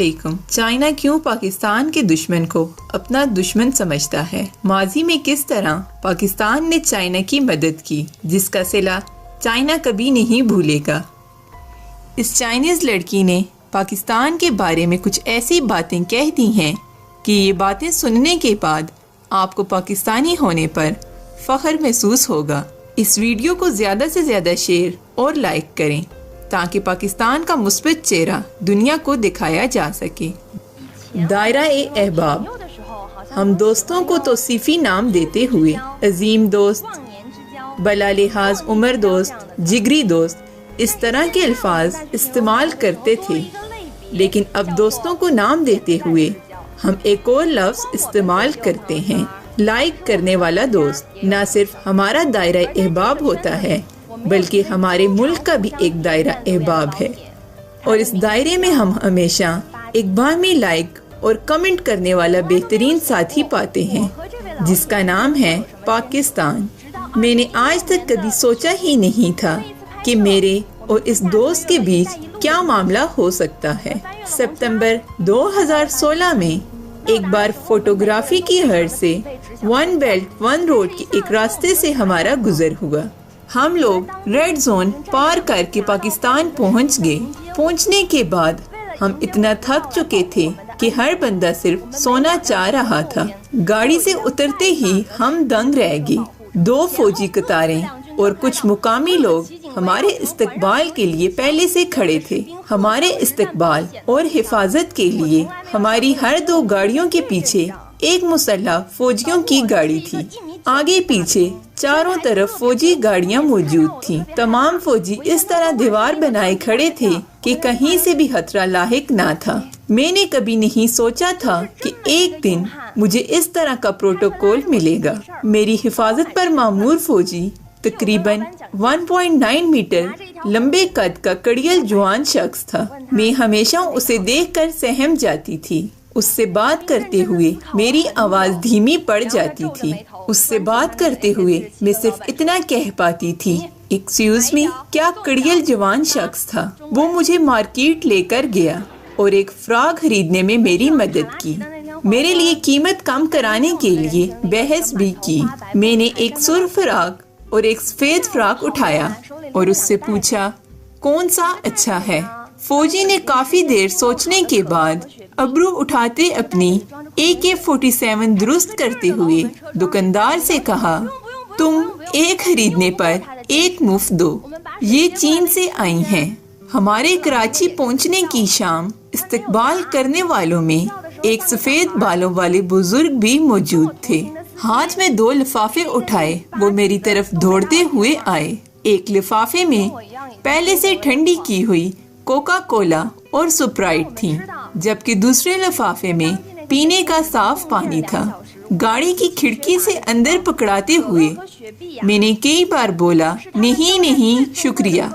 China क्यों पाकिस्तान के दुश्मन को अपना दुश्मन समझता है? माजी में किस तरह पाकिस्तान ने चाइना की मदद की, जिसका सिला चाइना कभी नहीं भूलेगा। इस चाइनीज लड़की ने पाकिस्तान के बारे में कुछ ऐसी बातें कह दी हैं कि ये बातें सुनने के बाद आपको पाकिस्तानी होने पर फख्र महसूस होगा। इस वीडियो को ज़्यादा से ज़्यादा शेयर और लाइक करें ताकि पाकिस्तान का मुस्बत चेहरा दुनिया को दिखाया जा सके। दायरा-ए-अहबाब, हम दोस्तों को तौसीफी नाम देते हुए अजीम दोस्त, बला लिहाज उमर दोस्त, जिगरी दोस्त, इस तरह के अल्फाज इस्तेमाल करते थे, लेकिन अब दोस्तों को नाम देते हुए हम एक और लफ्ज़ इस्तेमाल करते हैं, लाइक करने वाला दोस्त। न सिर्फ हमारा दायरा अहबाब होता है बल्कि हमारे मुल्क का भी एक दायरा अहबाब है, और इस दायरे में हम हमेशा एक बाहमी लाइक और कमेंट करने वाला बेहतरीन साथी पाते हैं, जिसका नाम है पाकिस्तान। मैंने आज तक कभी सोचा ही नहीं था कि मेरे और इस दोस्त के बीच क्या मामला हो सकता है। सितंबर 2016 में एक बार फोटोग्राफी की हर्ज से वन बेल्ट वन रोड के एक रास्ते से हमारा गुजर हुआ। हम लोग रेड जोन पार करके पाकिस्तान पहुंच गए। पहुंचने के बाद हम इतना थक चुके थे कि हर बंदा सिर्फ सोना चाह रहा था। गाड़ी से उतरते ही हम दंग रह गए। 2 फौजी कतारें और कुछ मुकामी लोग हमारे इस्तकबाल के लिए पहले से खड़े थे। हमारे इस्तकबाल और हिफाजत के लिए हमारी हर 2 गाड़ियों के पीछे एक मुसल्लह फौजियों की गाड़ी थी। आगे पीछे चारों तरफ फौजी गाड़ियां मौजूद थीं। तमाम फौजी इस तरह दीवार बनाए खड़े थे कि कहीं से भी खतरा लाहिक ना था। मैंने कभी नहीं सोचा था कि एक दिन मुझे इस तरह का प्रोटोकॉल मिलेगा। मेरी हिफाजत पर मामूर फौजी तकरीबन 1.9 मीटर लंबे कद का कड़ियल जवान शख्स था। मैं हमेशा उसे देखकर सहम जाती थी। उससे बात करते हुए मेरी आवाज धीमी पड़ जाती थी। उससे बात करते हुए मैं सिर्फ इतना कह पाती थी, एक्सक्यूज मी। क्या कड़ियल जवान शख्स था। वो मुझे मार्केट लेकर गया और एक फ्रॉक खरीदने में मेरी मदद की। मेरे लिए कीमत कम कराने के लिए बहस भी की। मैंने एक सुर्ख फ्रॉक और एक सफेद फ्रॉक उठाया और उससे पूछा कौन सा अच्छा है। फौजी ने काफी देर सोचने के बाद अबरू उठाते अपनी AK-47 दुरुस्त करते हुए दुकानदार से कहा, तुम एक खरीदने पर एक मुफ्त दो। ये चीन से आई हैं। हमारे कराची पहुंचने की शाम इस्तकबाल करने वालों में एक सफेद बालों वाले बुजुर्ग भी मौजूद थे। हाथ में 2 लिफाफे उठाए वो मेरी तरफ दौड़ते हुए आए। एक लिफाफे में पहले से ठंडी की हुई कोका कोला और स्प्राइट थी, जबकि दूसरे लिफाफे में पीने का साफ पानी था। गाड़ी की खिड़की से अंदर पकड़ाते हुए मैंने कई बार बोला नहीं नहीं शुक्रिया,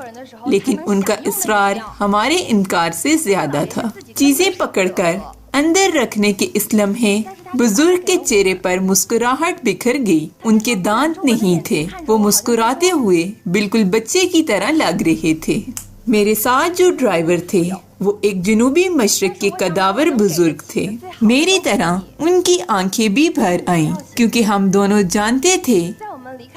लेकिन उनका इसरार हमारे इनकार से ज्यादा था। चीजें पकड़कर अंदर रखने के इस लम्हे बुजुर्ग के चेहरे पर मुस्कुराहट बिखर गई। उनके दांत नहीं थे। वो मुस्कुराते हुए बिल्कुल बच्चे की तरह लग रहे थे। मेरे साथ जो ड्राइवर थे वो एक जनूबी मशरक के कदावर बुजुर्ग थे। मेरी तरह उनकी आंखें भी भर आईं, क्योंकि हम दोनों जानते थे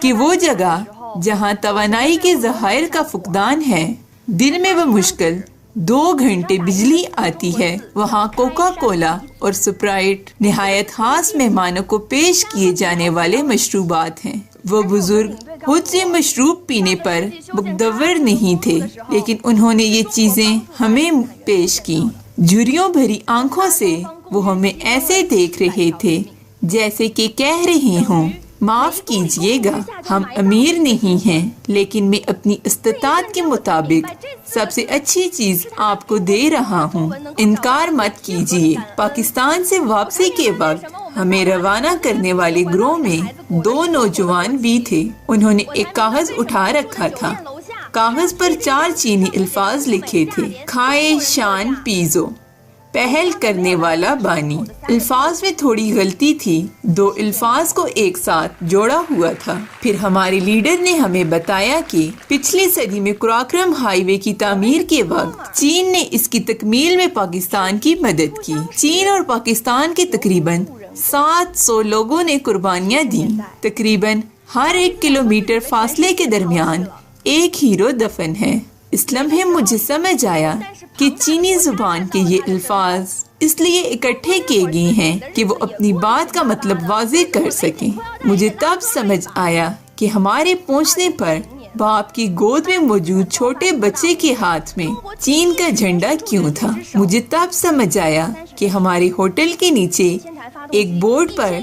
कि वो जगह जहां तवानाई के ज़खायर का फुकदान है, दिन में वो मुश्किल 2 घंटे बिजली आती है, वहाँ कोका कोला और स्प्राइट निहायत खास मेहमानों को पेश किए जाने वाले मशरूबात हैं। वो बुजुर्ग खुद से मशरूब पीने पर मुकद्दर नहीं थे, लेकिन उन्होंने ये चीजें हमें पेश की। झुर्रियों भरी आंखों से वो हमें ऐसे देख रहे थे जैसे कि कह रहे हों, माफ कीजिएगा, हम अमीर नहीं हैं, लेकिन मैं अपनी इस्तिताअत के मुताबिक सबसे अच्छी चीज आपको दे रहा हूँ। इनकार मत कीजिए। पाकिस्तान से वापसी के वक्त हमें रवाना करने वाले ग्रोह में 2 नौजवान भी थे। उन्होंने एक कागज उठा रखा था। कागज पर 4 चीनी अल्फाज लिखे थे, खाए शान पीजो। پہل کرنے والا بانی۔ الفاظ میں تھوڑی غلطی تھی، 2 الفاظ کو ایک ساتھ جوڑا ہوا تھا۔ پھر ہمارے لیڈر نے ہمیں بتایا کہ پچھلی صدی میں قراقرم ہائی وے کی تعمیر کے وقت چین نے اس کی تکمیل میں پاکستان کی مدد کی۔ چین اور پاکستان کے تقریباً 700 لوگوں نے قربانیاں دیں۔ تقریباً ہر 1 کلومیٹر فاصلے کے درمیان ایک ہیرو دفن ہے۔ اس لمحے مجھے سمجھ آیا کہ چینی زبان کے یہ الفاظ اس لیے اکٹھے کیے گئے ہیں کہ وہ اپنی بات کا مطلب واضح کر سکیں۔ مجھے تب سمجھ آیا کہ ہمارے پہنچنے پر باپ کی گود میں موجود چھوٹے بچے کے ہاتھ میں چین کا جھنڈا کیوں تھا۔ مجھے تب سمجھ آیا کہ ہمارے ہوٹل کے نیچے ایک بورڈ پر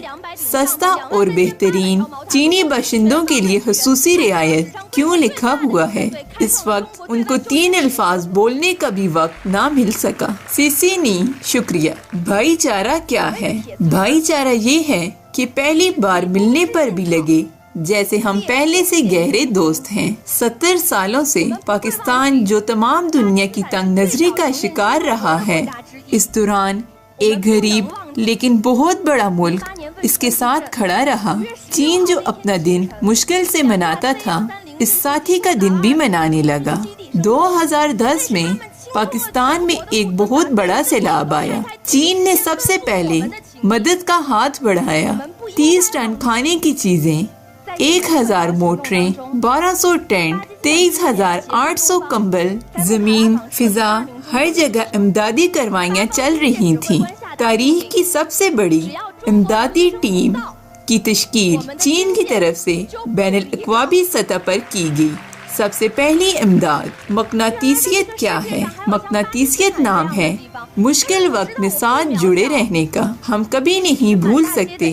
سستا اور بہترین چینی باشندوں کے لیے خصوصی رعایت کیوں لکھا ہوا ہے۔ اس وقت ان کو 3 الفاظ بولنے کا بھی وقت نہ مل سکا۔ سیسی نی شکریہ۔ بھائی چارہ کیا ہے؟ بھائی چارہ یہ ہے کہ پہلی بار ملنے پر بھی لگے جیسے ہم پہلے سے گہرے دوست ہیں۔ 70 سالوں سے پاکستان جو تمام دنیا کی تنگ نظری کا شکار رہا ہے، اس دوران ایک غریب لیکن بہت بڑا ملک اس کے ساتھ کھڑا رہا۔ چین جو اپنا دن مشکل سے مناتا تھا، اس ساتھی کا دن بھی منانے لگا۔ 2010 میں پاکستان میں ایک بہت بڑا سیلاب آیا۔ چین نے سب سے پہلے مدد کا ہاتھ بڑھایا۔ 30 ٹن کھانے کی چیزیں، 1000 موٹریں، 1200 ٹینٹ، 23,800 کمبل، زمین، فضا، ہر جگہ امدادی کاروائیاں چل رہی تھیں۔ تاریخ کی سب سے بڑی امدادی ٹیم کی تشکیل چین کی طرف سے بین الاقوامی سطح پر کی گئی۔ سب سے پہلی امداد۔ مقناطیسیت کیا ہے؟ مقناطیسیت نام ہے مشکل وقت میں ساتھ جڑے رہنے کا۔ ہم کبھی نہیں بھول سکتے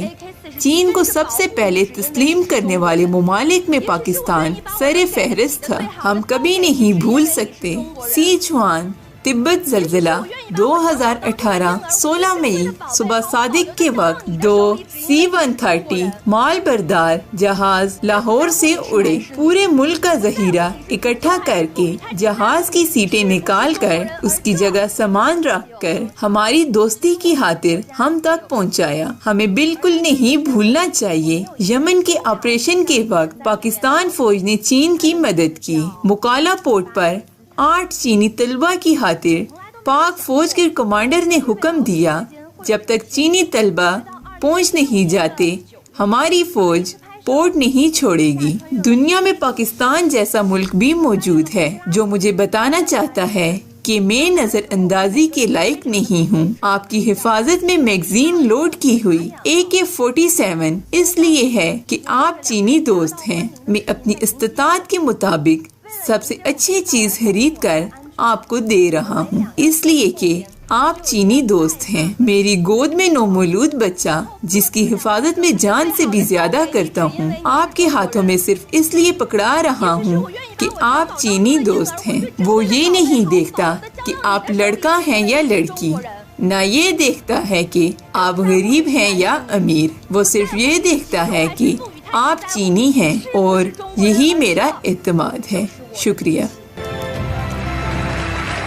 چین کو سب سے پہلے تسلیم کرنے والے ممالک میں پاکستان سر فہرست تھا۔ ہم کبھی نہیں بھول سکتے سیچوان تبت زلزلہ 2018 16 مئی صبح صادق کے وقت 2 C-130 مال بردار جہاز لاہور سے اڑے۔ پورے ملک کا ذخیرہ اکٹھا کر کے جہاز کی سیٹیں نکال کر اس کی جگہ سامان رکھ کر ہماری دوستی کی خاطر ہم تک پہنچایا۔ ہمیں بالکل نہیں بھولنا چاہیے یمن کے آپریشن کے وقت پاکستان فوج نے چین کی مدد کی۔ مکالا پورٹ پر 8 چینی طلبہ کی خاطر پاک فوج کے کمانڈر نے حکم دیا جب تک چینی طلبہ پہنچ نہیں جاتے ہماری فوج پورٹ نہیں چھوڑے گی۔ دنیا میں پاکستان جیسا ملک بھی موجود ہے جو مجھے بتانا چاہتا ہے کہ میں نظر اندازی کے لائق نہیں ہوں۔ آپ کی حفاظت میں میگزین لوڈ کی ہوئی AK-47 اس لیے ہے کہ آپ چینی دوست ہیں۔ میں اپنی استطاعت کے مطابق سب سے اچھی چیز خرید کر آپ کو دے رہا ہوں، اس لیے کہ آپ چینی دوست ہیں۔ میری گود میں نومولود بچہ جس کی حفاظت میں جان سے بھی زیادہ کرتا ہوں، آپ کے ہاتھوں میں صرف اس لیے پکڑا رہا ہوں کہ آپ چینی دوست ہیں۔ وہ یہ نہیں دیکھتا کہ آپ لڑکا ہیں یا لڑکی، نہ یہ دیکھتا ہے کہ آپ غریب ہیں یا امیر۔ وہ صرف یہ دیکھتا ہے کہ آپ چینی ہیں، اور یہی میرا اعتماد ہے۔ شکریہ۔